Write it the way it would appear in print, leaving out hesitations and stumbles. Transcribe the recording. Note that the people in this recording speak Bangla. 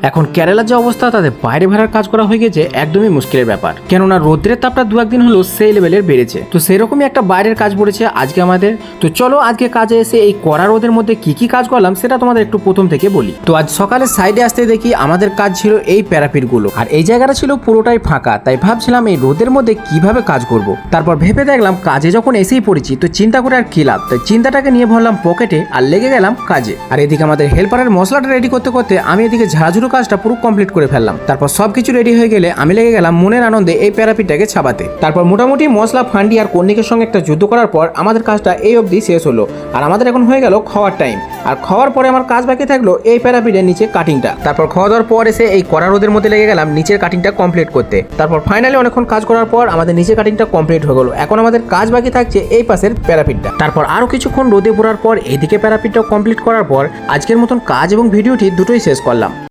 এখন কেরালার যে অবস্থা, তাদের বাইরে ভাড়ার কাজ করা হয়ে গেছে একদমই মুশকিলের ব্যাপার, কেননা রোদ্রের তাপটা দু একদিন হলো সেই লেভেলের বেড়েছে। তো সেরকমই একটা বাইরের কাজ পড়েছে আজকে আমাদের। তো চলো আজকে কাজে এসে এই কড়া রোদের মধ্যে কি কি কাজ করলাম সেটা তোমাদের একটু প্রথম থেকে বলি। তো আজ সকালে সাইডে আসতে দেখি আমাদের কাজ ছিল এই প্যারাপিট গুলো, আর এই জায়গাটা ছিল পুরোটাই ফাঁকা, তাই ভাবছিলাম এই রোদের মধ্যে কিভাবে কাজ করব। তারপর ভেবে দেখলাম কাজে যখন এসেই পড়েছি তো চিন্তা করে আর কি লাভ, তাই চিন্তাটাকে নিয়ে ভরলাম পকেটে আর লেগে গেলাম কাজে। আর এদিকে আমাদের হেল্পারের মশলাটা রেডি করতে করতে আমি এদিকে ঝাড়াঝুড়ো কাজটা পুরো কমপ্লিট করে ফেললাম। তারপর সবকিছু রেডি হয়ে গেলে আমি লেগে গেলাম মনের আনন্দে এই প্যারাপিটটাকে ছাপাতে। তারপর মোটামুটি মশলা ফান্ডি আর কর্নিকের সঙ্গে একটা যুদ্ধ করার পর আমাদের কাজটা এই অবধি শেষ হলো। আর আমাদের এখন হয়ে গেল খাওয়ার টাইম, আর খাওয়ার পরে আমার কাজ বাকি থাকলো এই প্যারাপিটের নিচে কাটিংটা। তারপর খাওয়া দাওয়ার পর এসে এই কড়া রোদের মধ্যে লেগে গেলাম নিচের কাটিংটা কমপ্লিট করতে। তারপর ফাইনালি অনেকক্ষণ কাজ করার পর আমাদের নিচের কাটিংটা কমপ্লিট হয়ে গেল। এখন আমাদের কাজ বাকি থাকছে এই পাশের প্যারাপিটটা। তারপর আরো কিছুক্ষণ রোদে পড়ার পর এইদিকে প্যারাপিটটাও কমপ্লিট করার পর আজকের মতন কাজ এবং ভিডিওটি দুটোই শেষ করলাম।